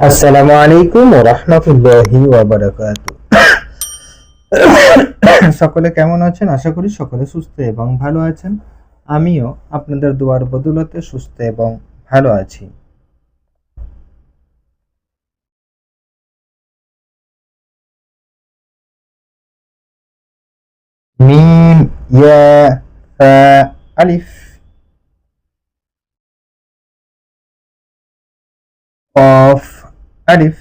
আসসালামু আলাইকুম ওয়া রাহমাতুল্লাহি ওয়া বারাকাতুহু। সকলে কেমন আছেন? আশা করি সকলে সুস্থ এবং ভালো আছেন। আমিও আপনাদের দোয়ার বদৌলতে সুস্থ এবং ভালো আছি। মিম, ইয়া, ফা, আলিফ, কফ, আলিফ,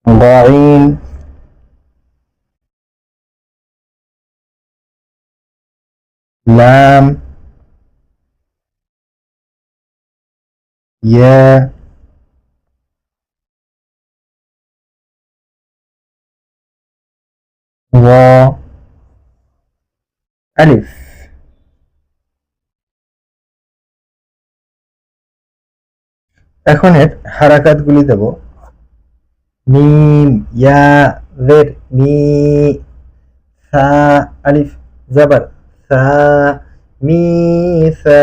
গাইন, লাম, ইয়া, ওয়া, আলিফ। এখন এর হারাকাতগুলি দেব। মিম, ইয়া, জের, মি, সা, আলিফ, জবর, সা, মি, সা,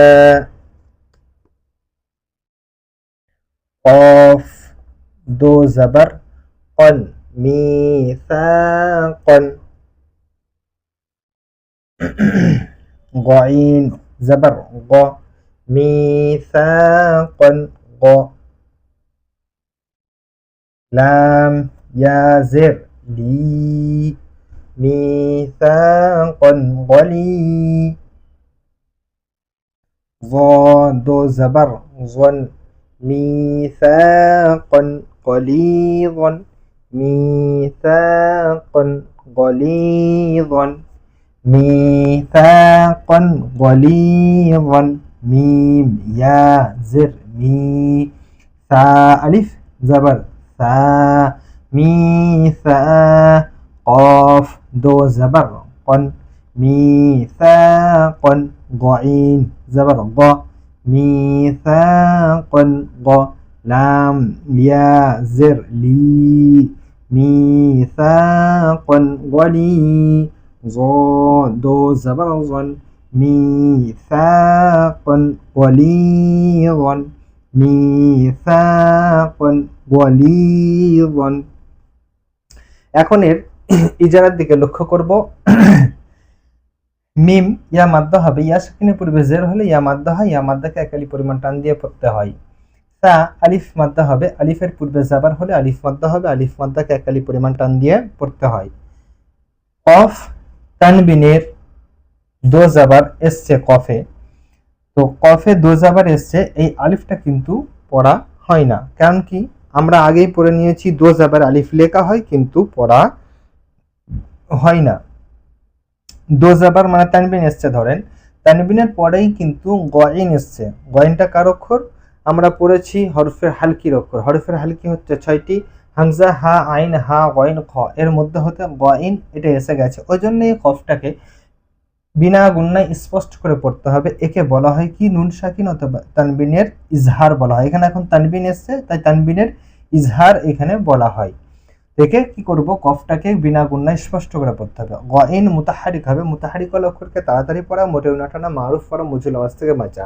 কফ, দো জবর, কন, মি, সা, কন, গইন, জবর, গ, মি, সা, কন, গ, লাম, ইয়া, জের, লি, মি, সা, কন, গলি, দো জবর, জন, ميثاقا غليظا ميثاقا غليظا ميثاقا غليظا ميم يا زر مي ثا ألف زبر ثا ميثا قاف دو زبر قن ميثاقا غين زبر ض ميثاقا ض لام يا زر لي ميثاقا ولي دو زبر ظن ميثاقا غليظا ميثاقا غليظا। এখন এর ইজারার দিকে লক্ষ্য করব। মিম ইয়া মাদ্দা হবে, ইয়া সাকিনের পূর্বে জের হলে ইয়া মাদ্দা হয়, ইয়া মাদ্দাকে একালি পরিমাণ টান দিয়ে পড়তে হয়। সা আলিফ মাদ্দা হবে, আলিফের পূর্বে জাবার হলে আলিফ মাদ্দা হবে, আলিফ মাদ্দাকে একালি পরিমাণ টান দিয়ে পড়তে হয়। কফ তানবিনের দো জাবার এসছে কফে, তো কফে দো জাবার এসছে, এই আলিফটা কিন্তু পড়া হয় না। কারণ কি, আমরা আগেই পড়ে নিয়েছি দো জাবার আলিফ লেখা হয় কিন্তু পড়া হয় না। দো জাবার মানে তানবিন এসছে, ধরেন তানবিনের পরেই কিন্তু গইন এসছে। গইনটা কার অক্ষর? আমরা পড়েছি হরফে হালকির অক্ষর। হরফের হালকি হচ্ছে 6টি, হামজা, হা, আইন, হা, গইন, খ, এর মধ্যে হতে গইন এটা এসে গেছে। ওই জন্য এই কফটাকে বিনা গুন্নায় স্পষ্ট করে পড়তে হবে। একে বলা হয় কি, নুন সাকিন অথবা তানবিনের ইজহার বলা হয়। এখানে এখন তানবিন এসছে, তাই তানবিনের ইজহার এখানে বলা হয়। দেখে কি করব, কফটাকে বিনা গুন্নায় স্পষ্ট করে পড়তে হবে। গইন মুতাহারিক হবে, মুতাহারিক হল অক্ষরকে তাড়াতাড়ি পড়া, মোটেও না টানা, মারুফ পড়া, মুজুল আওয়াজ থেকে বাঁচা।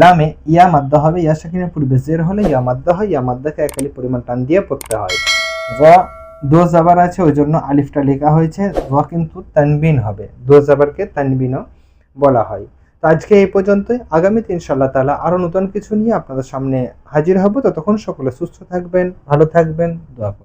লামে ইয়া মাদ্দা হবে, ইয়া সাকিনের পূর্বে জের হলে ইয়া মাদ্দা হয়, ইয়া মাদ্দাকে একালি পরিমাণ টান দিয়ে পড়তে হয়। দো জাবার আছে ওই জন্য আলিফটা লেখা হয়েছে, কিন্তু তানবিন হবে, দো জাবারকে তানবিনও বলা হয়। তো আজকে এই পর্যন্তই। আগামীতে ইনশাআল্লাহ তাআলা আরো নতুন কিছু নিয়ে আপনাদের সামনে হাজির হব। ততক্ষণ সকলে সুস্থ থাকবেন, ভালো থাকবেন, দোয়া করবেন।